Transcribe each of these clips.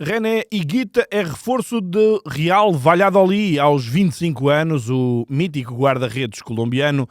René Higuita é reforço de Real Valladolid. Aos 25 anos, o mítico guarda-redes colombiano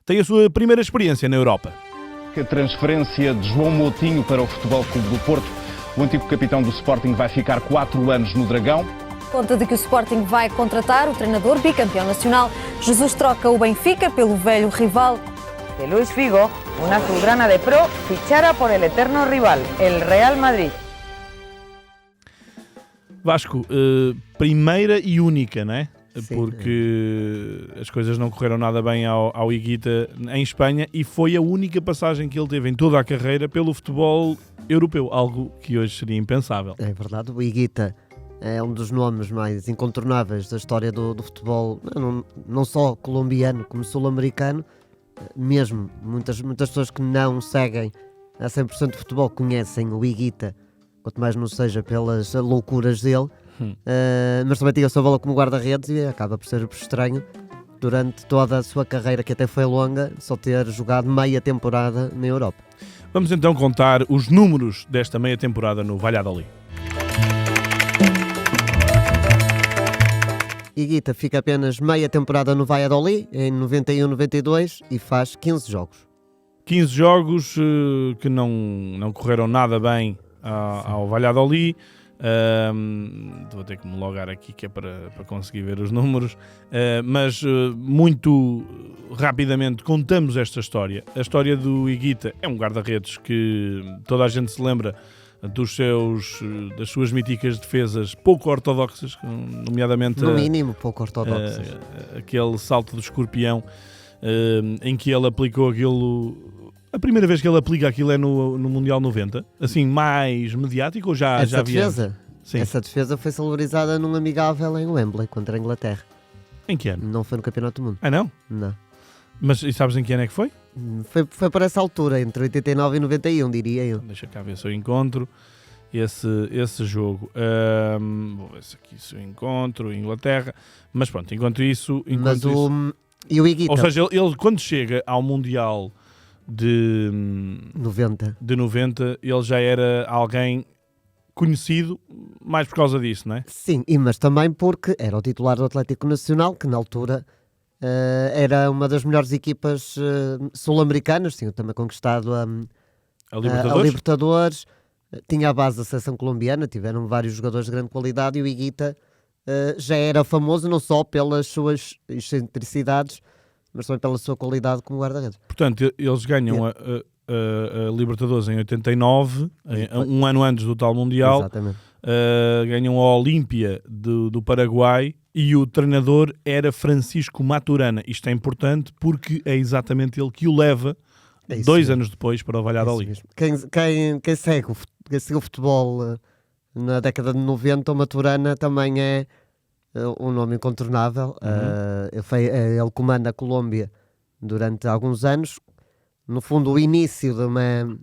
tem a sua primeira experiência na Europa. A transferência de João Moutinho para o Futebol Clube do Porto. O antigo capitão do Sporting vai ficar 4 anos no Dragão. Conta de que o Sporting vai contratar o treinador bicampeão nacional. Jesus troca o Benfica pelo velho rival. Que Luis Figo, una azulgrana de pro, fichara por el eterno rival, el Real Madrid. Vasco, primeira e única, não é? Sim, porque as coisas não correram nada bem ao Higuita em Espanha e foi a única passagem que ele teve em toda a carreira pelo futebol europeu, algo que hoje seria impensável. É verdade, o Higuita é um dos nomes mais incontornáveis da história do futebol, não só colombiano como sul-americano. Mesmo muitas pessoas que não seguem a 100% de futebol conhecem o Higuita, quanto mais não seja pelas loucuras dele. Mas também tinha o seu valor como guarda-redes e acaba por ser estranho durante toda a sua carreira, que até foi longa, só ter jogado meia temporada na Europa. Vamos então contar os números desta meia temporada no Valladolid. Higuita fica apenas meia temporada no Valladolid, em 91-92, e faz 15 jogos. 15 jogos que não correram nada bem ao Valladolid. Vou ter que me logar aqui que é para conseguir ver os números, mas muito rapidamente contamos esta história. A história do Higuita é um guarda-redes que toda a gente se lembra das suas míticas defesas pouco ortodoxas, nomeadamente no mínimo pouco ortodoxas. Aquele salto do escorpião em que ele aplicou aquilo. A primeira vez que ele aplica aquilo é no Mundial 90, assim mais mediático, ou já havia? Sim. Essa defesa foi celebrizada num amigável em Wembley contra a Inglaterra. Em que ano? Não foi no Campeonato do Mundo. Ah, não? Não. Mas e sabes em que ano é que foi? Foi por essa altura, entre 89 e 91, diria eu. Deixa cá ver se eu encontro esse jogo. Vou ver se eu encontro Inglaterra. Mas pronto, enquanto isso... E o Higuita? Ou seja, ele quando chega ao Mundial de 90, ele já era alguém conhecido mais por causa disso, não é? Sim, mas também porque era o titular do Atlético Nacional, que na altura era uma das melhores equipas sul-americanas, tinha também conquistado a Libertadores, tinha a base da seleção colombiana, tiveram vários jogadores de grande qualidade e o Higuita já era famoso não só pelas suas excentricidades, mas também pela sua qualidade como guarda-redes. Portanto, eles ganham a Libertadores em 89, um ano antes do tal Mundial. Exatamente. Ganham a Olímpia do Paraguai e o treinador era Francisco Maturana. Isto é importante porque é exatamente ele que o leva 2 anos depois para o Valladolid. Quem segue o futebol na década de 90, o Maturana também é um nome incontornável. Ele comanda a Colômbia durante alguns anos. No fundo, o início de uma...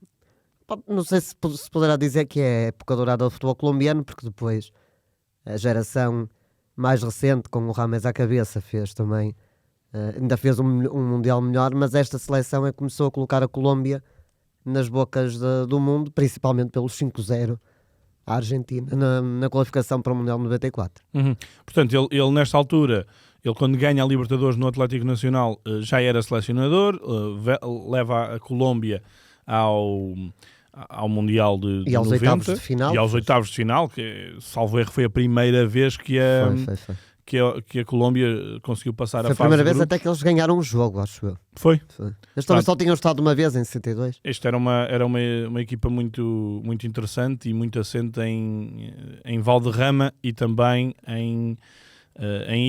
Não sei se poderá dizer que é a época dourada do futebol colombiano, porque depois a geração mais recente, com o Rames à cabeça, fez também... ainda fez um Mundial melhor, mas esta seleção é que começou a colocar a Colômbia nas bocas do mundo, principalmente pelos 5-0 à Argentina, na qualificação para o Mundial 94. Portanto, ele nesta altura... Ele, quando ganha a Libertadores no Atlético Nacional, já era selecionador, leva a Colômbia ao Mundial de 90 e aos oitavos de final, que, salvo erro, foi a primeira vez que a Colômbia conseguiu passar a fase. Foi a primeira vez grupos. até que eles ganharam um jogo, acho eu. Foi. Eles também só tinham estado uma vez em 62. Esta era uma equipa muito, muito interessante e muito assente em Valderrama e também em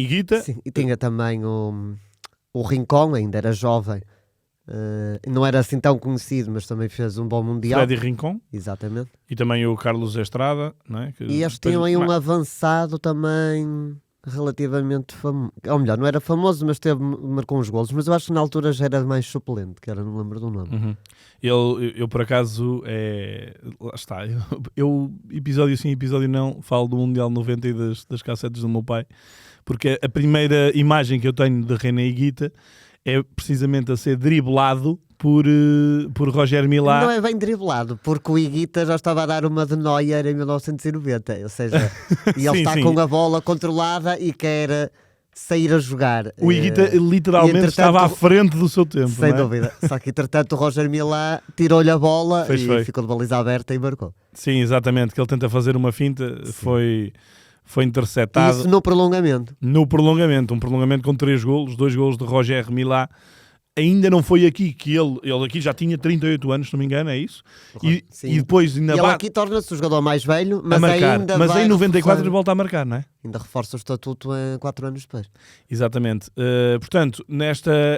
Higuita. Sim, e tinha também o Rincón, ainda era jovem, não era assim tão conhecido, mas também fez um bom Mundial. Freddy Rincón. Exatamente. E também o Carlos Estrada, não é? E eles tinham aí um avançado também relativamente famoso, ou melhor, não era famoso, mas marcou uns golos, mas eu acho que na altura já era mais suplente, que era, não lembro do nome. Eu por acaso, lá está, eu episódio sim, episódio não, falo do Mundial 90 e das cassetes do meu pai, porque a primeira imagem que eu tenho de René Higuita é precisamente a ser driblado por Roger Milá. Não é bem driblado, porque o Higuita já estava a dar uma de Neuer em 1990, ou seja, e ele Sim, está sim. com a bola controlada e quer sair a jogar. O Higuita literalmente entretanto, estava à frente do seu tempo. Sem não é? dúvida. Só que entretanto o Roger Milá tirou-lhe a bola Pois e foi. ficou de baliza aberta e marcou. Sim, exatamente, que ele tenta fazer uma finta, foi interceptado Isso no prolongamento. no prolongamento, um prolongamento com 3 golos, 2 golos de Roger Milá. Ainda não foi aqui que ele aqui já tinha 38 anos, se não me engano, é isso? Sim. E depois ainda E ele bate aqui torna-se o jogador mais velho, a mas marcar. ainda Mas vai em 94 ele reforçar- volta a marcar, não é? ainda reforça o estatuto 4 anos depois. Exatamente. Portanto,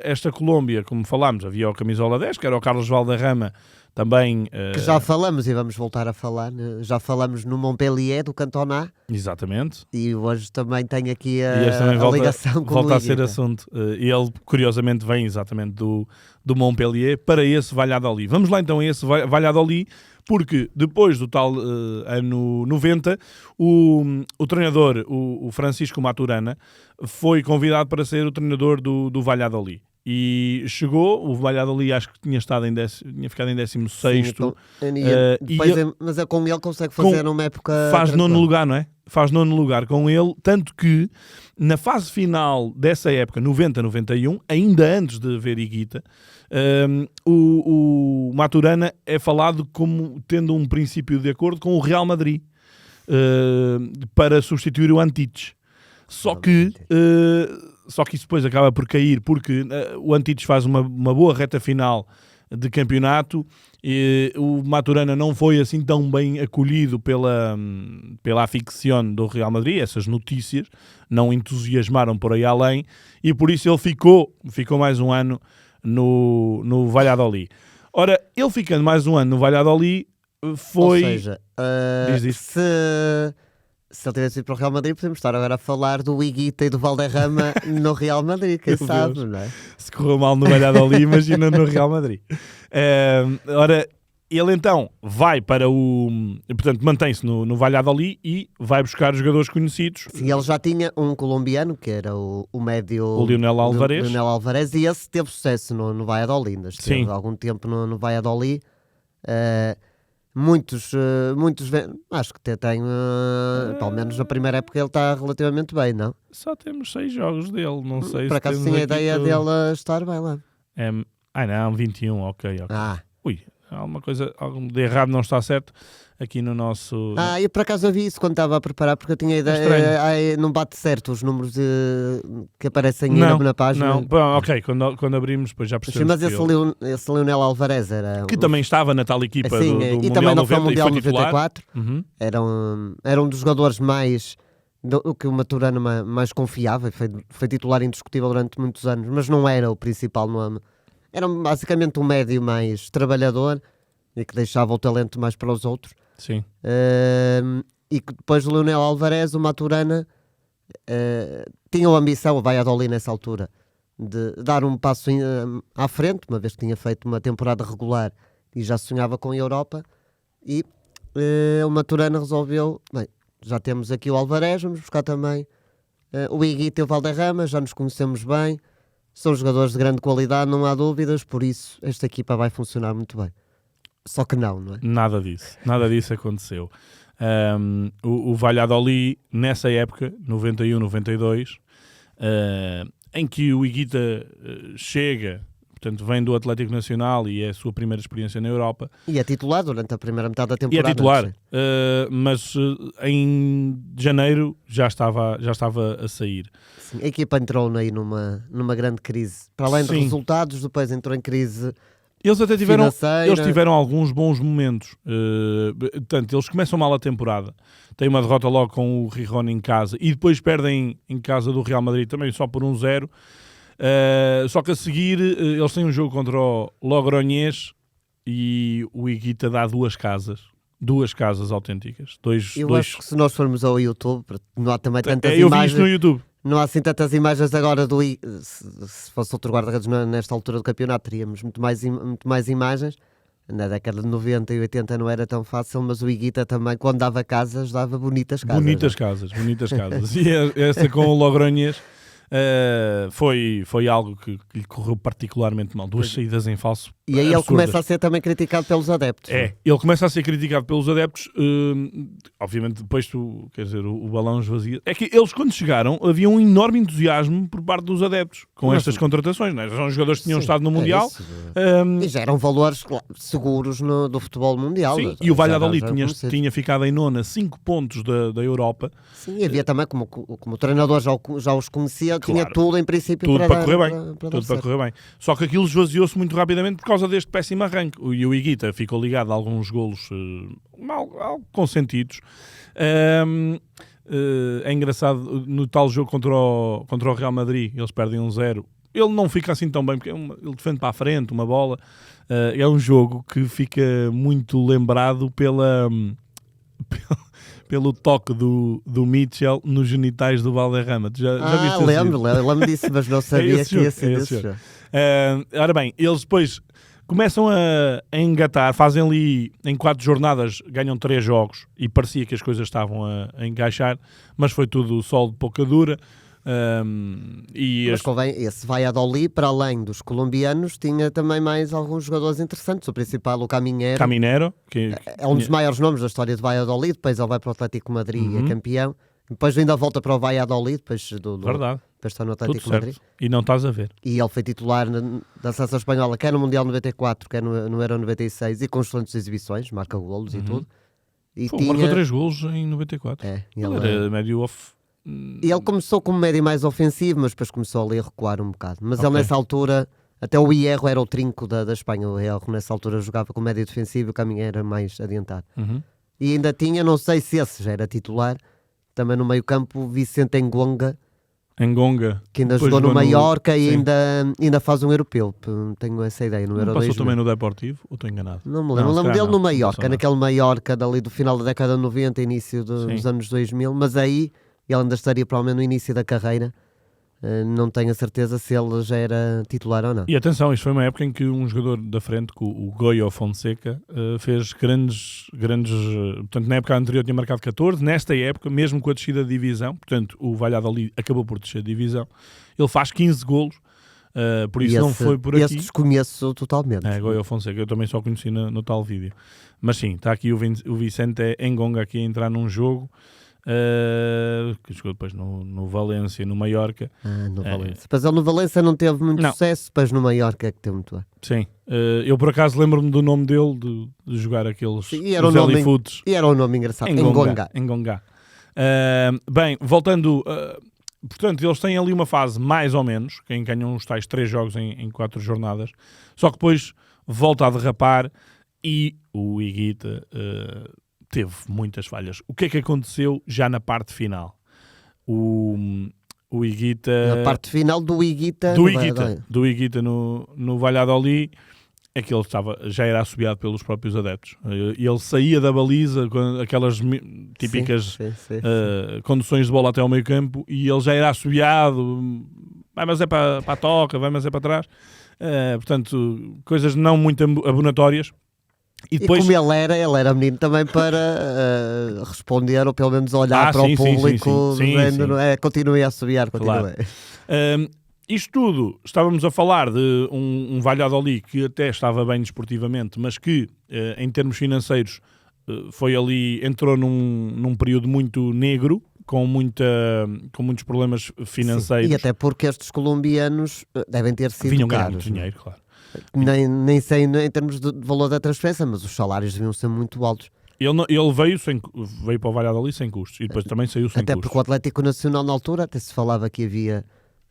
esta Colômbia, como falámos, havia o camisola 10, que era o Carlos Valderrama, também... Que já falamos e vamos voltar a falar, né? Já falamos no Montpellier do Cantona Exatamente. e hoje também tem aqui E este também a ligação com volta o a ser Higuita. assunto. Ele, curiosamente, vem exatamente do Montpellier para esse Valladolid. Vamos lá então a esse Valladolid, porque depois do tal ano 90, o treinador, o Francisco Maturana, foi convidado para ser o treinador do Valladolid. E chegou, o Valladolid acho que tinha ficado em 16º. Então, mas é com ele consegue Com- fazer uma época. Faz tranquila. nono lugar, não é? Faz nono lugar com ele, tanto que na fase final dessa época, 90-91, ainda antes de haver Higuita, o Maturana é falado como tendo um princípio de acordo com o Real Madrid para substituir o Antiches. Só que isso depois acaba por cair, porque o Antiches faz uma boa reta final de campeonato e o Maturana não foi assim tão bem acolhido pela afición do Real Madrid. Essas notícias não entusiasmaram por aí além e por isso ele ficou mais um ano no Valladolid. Ora, ele ficando mais um ano no Valladolid foi... Ou seja, Diz isto. se ele tivesse ido para o Real Madrid, podemos estar agora a falar do Higuita e do Valderrama no Real Madrid, quem Meu sabe, Deus. não é? Se correu mal no Valladolid, imagina no Real Madrid. Ora, ele então vai para portanto, mantém-se no Valladolid e vai buscar jogadores conhecidos. Sim, ele já tinha um colombiano, que era o médio... O Lionel Álvarez. Lionel Álvarez, e esse teve sucesso no Valladolid, ainda esteve Sim. algum tempo no Valladolid. Acho que até tem, pelo menos na primeira época ele está relativamente bem, não? Só temos 6 jogos dele, não sei Por se acaso temos tinha a aqui ideia tudo. dele estar bem lá. Não, 21, ok. Ah, Ui, alguma coisa de errado não está certo aqui no nosso... eu por acaso eu vi isso quando estava a preparar, porque eu tinha a estranho. ideia, não bate certo os números que aparecem aí na página. Não, bom, ok, quando abrimos depois já percebemos Mas que esse Lionel Álvarez era... que também estava na tal equipa Sim, do e Mundial também não foi 90 Mundial e foi titular. 94. Uhum. Era um dos jogadores mais... O que o Maturana mais confiava, e foi titular indiscutível durante muitos anos, mas não era o principal nome. Era basicamente um médio mais trabalhador e que deixava o talento mais para os outros. Sim. E que depois do Lionel Álvarez, o Maturana tinha a ambição, o Valladolid nessa altura, de dar um passo à frente, uma vez que tinha feito uma temporada regular e já sonhava com a Europa, e o Maturana resolveu, bem, já temos aqui o Álvarez, vamos buscar também o Higuita e o Valderrama, já nos conhecemos bem, são jogadores de grande qualidade, não há dúvidas, por isso esta equipa vai funcionar muito bem. Só que não é? Nada disso aconteceu. O Valladolid, nessa época, 91, 92, em que o Higuita chega, portanto, vem do Atlético Nacional e é a sua primeira experiência na Europa. E é titular durante a primeira metade da E temporada. é titular, sim. mas em janeiro já estava a sair. Sim, a equipa entrou aí numa grande crise. Para além de Sim. resultados, depois entrou em crise Eles até financeira. tiveram alguns bons momentos. Portanto, eles começam mal a temporada. Tem uma derrota logo com o Gijón em casa e depois perdem em casa do Real Madrid também só por 1-0. Só que a seguir eles têm um jogo contra o Logroñés e o Higuita dá duas casas autênticas. Eu acho que se nós formos ao YouTube, não há também tantas eu vi isto no imagens. YouTube. Não há assim tantas imagens agora se fosse outro guarda-redes nesta altura do campeonato, teríamos muito mais imagens. Na década de 90 e 80 não era tão fácil, mas o Higuita também, quando dava casas, dava bonitas casas. Bonitas casas. E essa com o Logroñés foi algo que lhe correu particularmente mal. Duas saídas em falso E aí ele absurdas. começa a ser também criticado pelos adeptos. Ele começa a ser criticado pelos adeptos. Obviamente, depois o balão esvazia. É que eles, quando chegaram, havia um enorme entusiasmo por parte dos adeptos com estas contratações. Não é? São jogadores que tinham estado no Mundial. E já eram valores seguros do futebol mundial. Sim, e o Valladolid tinha ficado em nona, 5 pontos da Europa. Sim, e havia também, como o treinador já os conhecia, tinha tudo em princípio tudo para correr bem. Para Tudo para correr bem. Só que aquilo esvaziou-se muito rapidamente por causa deste péssimo arranque. E o Higuita ficou ligado a alguns golos mal consentidos. É engraçado, no tal jogo contra o Real Madrid, eles perdem 1-0. Ele não fica assim tão bem, porque ele defende para a frente, uma bola. É um jogo que fica muito lembrado pelo toque do Mitchell nos genitais do Valderrama. Já viste lembro disso, mas não sabia que ia ser esse jogo. Ora bem, eles depois começam a engatar, fazem ali em 4 jornadas, ganham 3 jogos e parecia que as coisas estavam a encaixar, mas foi tudo sol de pouca dura. Mas convém, esse Valladolid, para além dos colombianos, tinha também mais alguns jogadores interessantes. O principal, o Caminero, que é um dos maiores nomes da história de Valladolid. Depois ele vai para o Atlético Madrid e é campeão. Depois ainda volta para o Valladolid, depois Verdade. Depois está no Atlético Madrid. E não estás a ver. E ele foi titular da seleção espanhola, quer no Mundial 94, quer no Euro 96, e com excelentes exibições, marca golos e tudo. E marcou 3 golos em 94. Ele era médio off. E ele começou como médio mais ofensivo, mas depois começou ali a recuar um bocado. Mas ele nessa altura, até o Hierro era o trinco da Espanha. O Hierro nessa altura jogava com médio defensivo e o Caminho era mais adiantado. E ainda tinha, não sei se esse já era titular, também no meio campo, Vicente Engonga, que ainda jogou no Mallorca e ainda faz um europeu. Tenho essa ideia, no Euro 2000. Passou também no Deportivo, ou estou enganado? Não me lembro. Lembro dele no Mallorca, naquele Mallorca dali do final da década de 90, início dos anos 2000, mas aí ele ainda estaria provavelmente no início da carreira. Não tenho a certeza se ele já era titular ou não. E atenção, isto foi uma época em que um jogador da frente, o Goyo Fonseca, fez grandes... Portanto, na época anterior tinha marcado 14. Nesta época, mesmo com a descida de divisão, portanto, o Valladolid acabou por descer de divisão, ele faz 15 golos. Por isso não foi por aqui. Esse desconheço totalmente. Goyo Fonseca, eu também só conheci no tal vídeo. Mas sim, está aqui o Vicente Engonga aqui a entrar num jogo... que jogou depois no Valência, no Mallorca. No Valência. Mas ele no Valência não teve muito sucesso, depois no Mallorca é que teve muito bem. Sim, eu por acaso lembro-me do nome dele, de jogar aqueles Foods. E era um nome engraçado, Engonga. Bem, voltando, portanto, eles têm ali uma fase mais ou menos, quem ganham os tais 3 jogos em 4 jornadas, só que depois volta a derrapar e o Higuita teve muitas falhas. O que é que aconteceu já na parte final? O Higuita... Na parte final do Higuita no Valladolid, é que ele já era assobiado pelos próprios adeptos. Ele saía da baliza, com aquelas típicas conduções de bola até ao meio campo, e ele já era assobiado, vai mas é para a toca, vai mas é para trás. Portanto, coisas não muito abonatórias. E depois... como ele era menino também para responder ou pelo menos olhar para o público, continue a assobiar, continue. Claro. Isto tudo, estávamos a falar de um Valladolid que até estava bem desportivamente, mas que em termos financeiros entrou num período muito negro, com muitos problemas financeiros. Sim. E até porque estes colombianos devem ter sido vinham caros. Ganhar muito dinheiro, claro. Nem sei em termos de valor da transferência, mas os salários deviam ser muito altos. Ele veio para o Valladolid sem custos e depois também saiu sem custos. Até porque o Atlético Nacional na altura até se falava que havia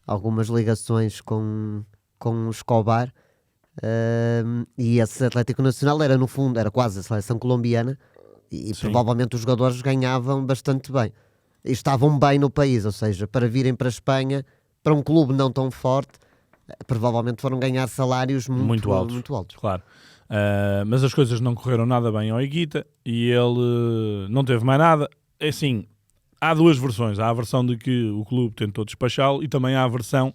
algumas ligações com o Escobar, e esse Atlético Nacional era no fundo, era quase a seleção colombiana e provavelmente os jogadores ganhavam bastante bem. E estavam bem no país, ou seja, para virem para a Espanha, para um clube não tão forte, provavelmente foram ganhar salários muito altos. Claro. Mas as coisas não correram nada bem ao Higuita e ele não teve mais nada. É assim, há 2 versões. Há a versão de que o clube tentou despachá-lo e também há a versão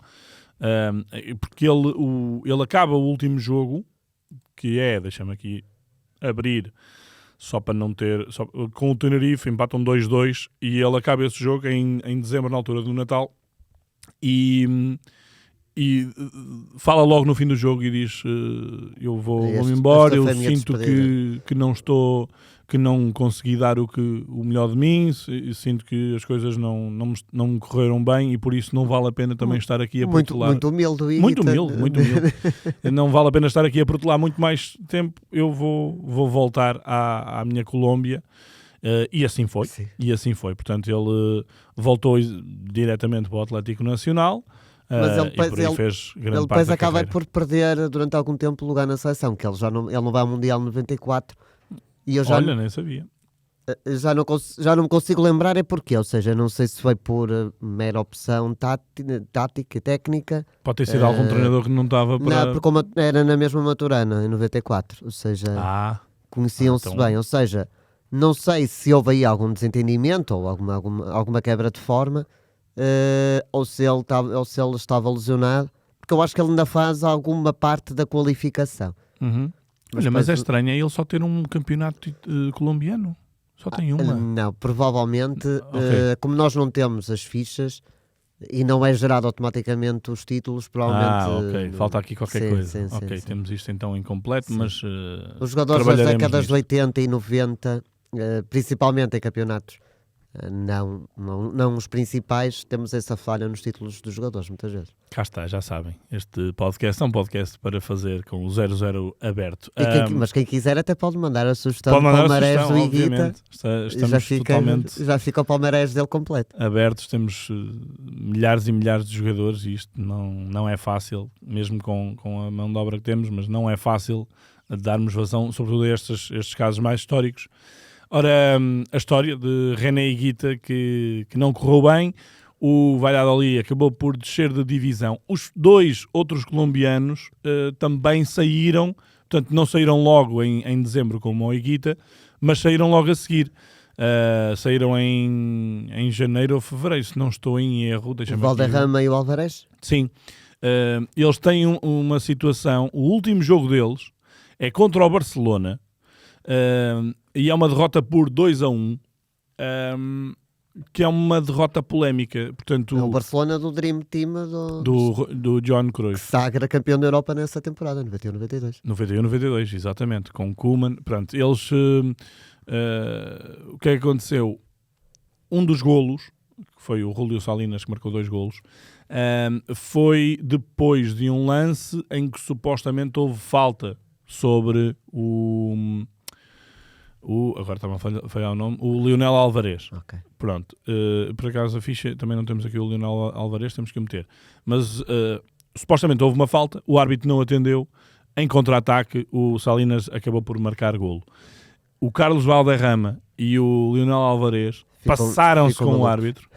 porque ele acaba o último jogo, que deixa-me aqui abrir, só para não ter... com o Tenerife empatam 2-2 e ele acaba esse jogo em dezembro, na altura do Natal, e fala logo no fim do jogo e diz eu vou-me embora, eu sinto que não consegui dar o melhor de mim, sinto que as coisas não me correram bem e por isso não vale a pena também estar aqui a protelar. Muito humilde. Muito humilde. Não vale a pena estar aqui a protelar muito mais tempo, eu vou voltar à minha Colômbia. E assim foi. Sim. Portanto, ele voltou diretamente para o Atlético Nacional. Mas ele fez grande ele parte depois da acaba carreira. por perder durante algum tempo o lugar na seleção, que ele não vai ao Mundial 94 e eu Nem sabia. já não me consigo lembrar porquê, ou seja, não sei se foi por mera opção tática, técnica. Pode ter sido algum treinador que não estava para... Não, porque era na mesma Maturana, em 94, ou seja, conheciam-se então... bem, ou seja, não sei se houve aí algum desentendimento ou alguma quebra de forma, ou se ele estava lesionado, porque eu acho que ele ainda faz alguma parte da qualificação. Mas é estranho ele só ter um campeonato colombiano. Só tem uma. Não, provavelmente, Ok. como nós não temos as fichas e não é gerado automaticamente os títulos, provavelmente... Ok. Falta aqui qualquer coisa. Sim. Temos isto então incompleto, mas os jogadores das décadas de 80 e 90, principalmente em campeonatos, não os principais, temos essa falha nos títulos dos jogadores, muitas vezes. Cá está, já sabem. Este podcast é um podcast para fazer com o 00 aberto. Mas quem quiser até pode mandar a sugestão Pode do mandar palmarés do Higuita. Estamos Já fica o palmarés dele completo. abertos, temos milhares e milhares de jogadores e isto não é fácil, mesmo com a mão de obra que temos, mas não é fácil darmos vazão, sobretudo a estes casos mais históricos. Ora, a história de René Higuita que não correu bem, o Valladolid acabou por descer de divisão. Os dois outros colombianos também saíram, portanto não saíram logo em dezembro como o Higuita, mas saíram logo a seguir. Saíram em janeiro ou fevereiro, se não estou em erro. O Valderrama e o Alvarez? Sim. Eles têm uma situação, o último jogo deles é contra o Barcelona, e é uma derrota por 2-1, que é uma derrota polémica. Portanto, É o Barcelona do Dream Team do John Cruyff. sagra campeão da Europa nessa temporada, 91-92. 91-92, exatamente, com Koeman. Pronto, eles... o que é que aconteceu? Um dos golos, que foi o Julio Salinas que marcou 2 golos, foi depois de um lance em que supostamente houve falta sobre agora está-me a falhar o nome, o Lionel Alvarez. Okay. Pronto, por acaso a ficha, também não temos aqui o Lionel Alvarez, temos que meter. Mas supostamente houve uma falta, o árbitro não atendeu, em contra-ataque o Salinas acabou por marcar golo. O Carlos Valderrama e o Lionel Alvarez passaram-se com o árbitro,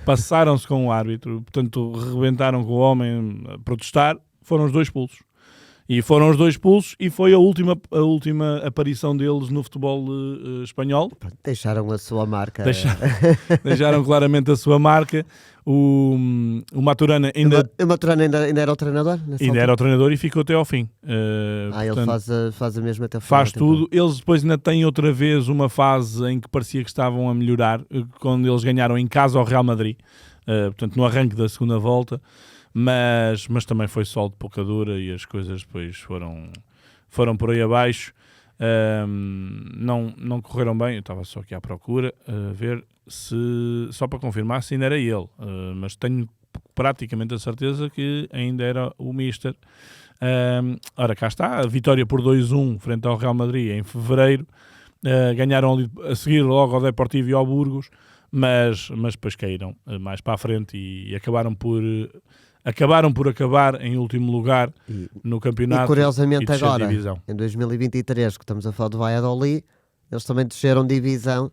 portanto rebentaram com o homem a protestar, foram os 2 expulsos. E foram os 2 expulsos e foi a última aparição deles no futebol espanhol. Deixaram a sua marca. Deixaram claramente a sua marca. O Maturana ainda era o treinador? Era o treinador e ficou até ao fim. Ele faz a mesma até ao fim. Faz tudo. Eles depois ainda têm outra vez uma fase em que parecia que estavam a melhorar, quando eles ganharam em casa ao Real Madrid, portanto no arranque da segunda volta. Mas também foi sol de pouca dura e as coisas depois foram por aí abaixo. Não correram bem. Eu estava só aqui à procura a ver só para confirmar se ainda era ele, mas tenho praticamente a certeza que ainda era o Mister. Ora, cá está a vitória por 2-1 frente ao Real Madrid em fevereiro. Ganharam ali a seguir logo ao Deportivo e ao Burgos, mas depois caíram mais para a frente e acabaram por acabar em último lugar no campeonato. E curiosamente agora, divisão. em 2023, que estamos a falar do Valladolid, eles também desceram divisão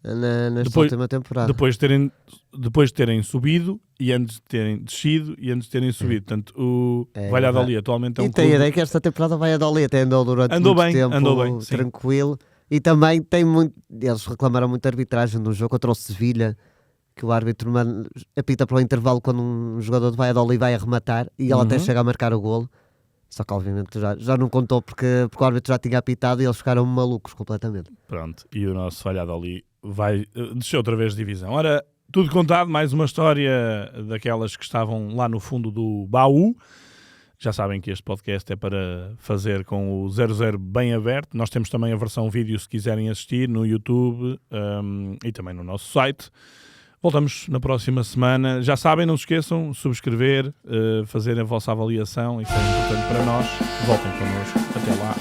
nesta última temporada. Depois de terem subido e antes de terem descido e antes de terem subido. Portanto, o Valladolid atualmente é um clube... E tem a ideia que esta temporada o Valladolid até andou durante muito tempo tranquilo. E também tem muito... Eles reclamaram muito a arbitragem do jogo contra o Sevilha, que o árbitro apita para o intervalo quando um jogador de Valladolid vai arrematar e ele até chega a marcar o golo. Só que obviamente já não contou porque o árbitro já tinha apitado e eles ficaram malucos completamente. Pronto, e o nosso Valladolid desceu outra vez de divisão. Ora, tudo contado, mais uma história daquelas que estavam lá no fundo do baú. Já sabem que este podcast é para fazer com o 00 bem aberto. Nós temos também a versão vídeo se quiserem assistir no YouTube e também no nosso site. Voltamos na próxima semana. Já sabem, não se esqueçam, subscrever, fazer a vossa avaliação, isso é importante para nós. Voltem connosco. Até lá.